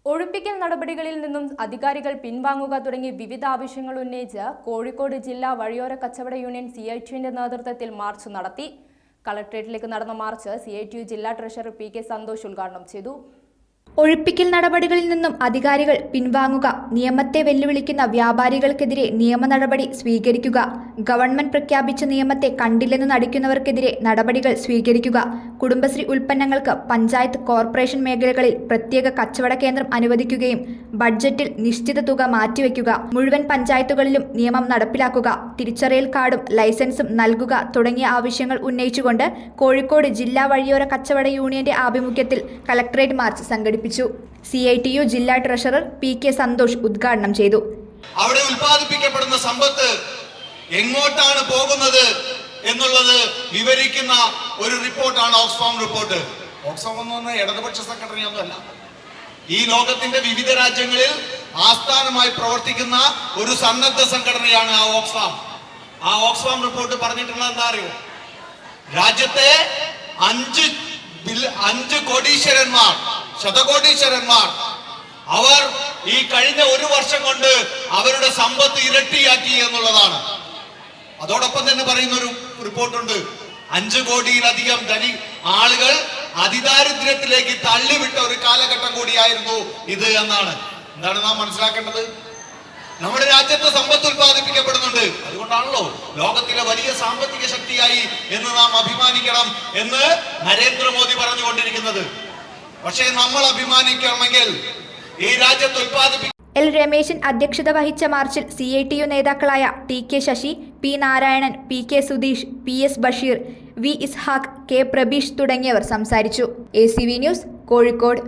ഒഴിപ്പിക്കൽ നടപടികളിൽ നിന്നും അധികാരികൾ പിൻവാങ്ങുക തുടങ്ങി വിവിധ ആവശ്യങ്ങൾ ഉന്നയിച്ച് കോഴിക്കോട് ജില്ലാ വഴിയോര കച്ചവട യൂണിയൻ CITUവിന്റെ നേതൃത്വത്തിൽ മാർച്ച് നടത്തി. കളക്ടറേറ്റിലേക്ക് നടന്ന മാർച്ച് CITU ജില്ലാ ട്രഷറർ PK സന്തോഷ് ഉദ്ഘാടനം ചെയ്തു. ഒഴിപ്പിക്കൽ നടപടികളിൽ നിന്നും അധികാരികൾ പിൻവാങ്ങുക, നിയമത്തെ വെല്ലുവിളിക്കുന്ന വ്യാപാരികൾക്കെതിരെ നിയമ നടപടി സ്വീകരിക്കുക, ഗവൺമെന്റ് പ്രഖ്യാപിച്ച നിയമത്തെ കണ്ടില്ലെന്ന് നടിക്കുന്നവർക്കെതിരെ നടപടികൾ സ്വീകരിക്കുക, കുടുംബശ്രീ ഉൽപ്പന്നങ്ങൾക്ക് പഞ്ചായത്ത് കോർപ്പറേഷൻ മേഖലകളിൽ പ്രത്യേക കച്ചവട കേന്ദ്രം അനുവദിക്കുകയും ബഡ്ജറ്റിൽ നിശ്ചിത തുക മാറ്റിവെക്കുക, മുഴുവൻ പഞ്ചായത്തുകളിലും നിയമം നടപ്പിലാക്കുക, തിരിച്ചറിയൽ കാർഡും ലൈസൻസും നൽകുക തുടങ്ങിയ ആവശ്യങ്ങൾ ഉന്നയിച്ചുകൊണ്ട് കോഴിക്കോട് ജില്ലാ വഴിയോര കച്ചവട യൂണിയന്റെ ആഭിമുഖ്യത്തിൽ കളക്ടറേറ്റ് മാർച്ച് സംഘടിപ്പിച്ചു. CITU ജില്ലാ ട്രഷറർ PK സന്തോഷ് ഉദ്ഘാടനം ചെയ്തു. അവിടെ ഉൽപ്പാദിപ്പിക്കപ്പെടുന്ന സമ്പത്ത് എങ്ങോട്ടാണ് പോകുന്നത് എന്നുള്ളത് വിവരിക്കുന്ന ഒരു റിപ്പോർട്ടാണ് ഓക്സ്ഫാം റിപ്പോർട്ട്. ഓക്സ്ഫാം എന്ന് പറഞ്ഞാൽ ഇടതുപക്ഷ സംഘടനയൊന്നുമല്ല. ഈ ലോകത്തിന്റെ വിവിധ രാജ്യങ്ങളിൽ ആസ്ഥാനമായി പ്രവർത്തിക്കുന്ന ഒരു സന്നദ്ധ സംഘടനയാണ് ആ ഓക്സ്ഫാം റിപ്പോർട്ട് പറഞ്ഞിട്ടുള്ളത് എന്താ അറിയോ? രാജ്യത്തെ 5 കോടീശ്വരന്മാർ, ശതകോടീശ്വരന്മാർ, അവർ ഈ കഴിഞ്ഞ ഒരു വർഷം കൊണ്ട് അവരുടെ സമ്പത്ത് ഇരട്ടിയാക്കി എന്നുള്ളതാണ്. അതോടൊപ്പം തന്നെ പറയുന്ന ഒരു റിപ്പോർട്ടുണ്ട്, 5 കോടിയിലധികം ആളുകൾ അതിദാരിദ്ര്യത്തിലേക്ക് തള്ളിവിട്ട ഒരു കാലഘട്ടം കൂടിയായിരുന്നു ഇത് എന്നാണ്. എന്താണ് നാം മനസ്സിലാക്കേണ്ടത്? നമ്മുടെ രാജ്യത്ത് സമ്പത്ത് ഉൽപ്പാദിപ്പിക്കപ്പെടുന്നുണ്ട്. അതുകൊണ്ടാണല്ലോ ലോകത്തിലെ വലിയ സാമ്പത്തിക ശക്തിയായി എന്ന് നാം അഭിമാനിക്കണം എന്ന് നരേന്ദ്രമോദി പറഞ്ഞുകൊണ്ടിരിക്കുന്നത്. പക്ഷേ നമ്മൾ അഭിമാനിക്കണമെങ്കിൽ ഈ രാജ്യത്ത് L. രമേശൻ അധ്യക്ഷത വഹിച്ച മാർച്ചിൽ CITU നേതാക്കളായ TK Sasi, P. Narayanan, PK Sudheesh, PS Basheer, V. Ishaq, K. Prabeesh തുടങ്ങിയവർ സംസാരിച്ചു. ACV news, Kozhikode.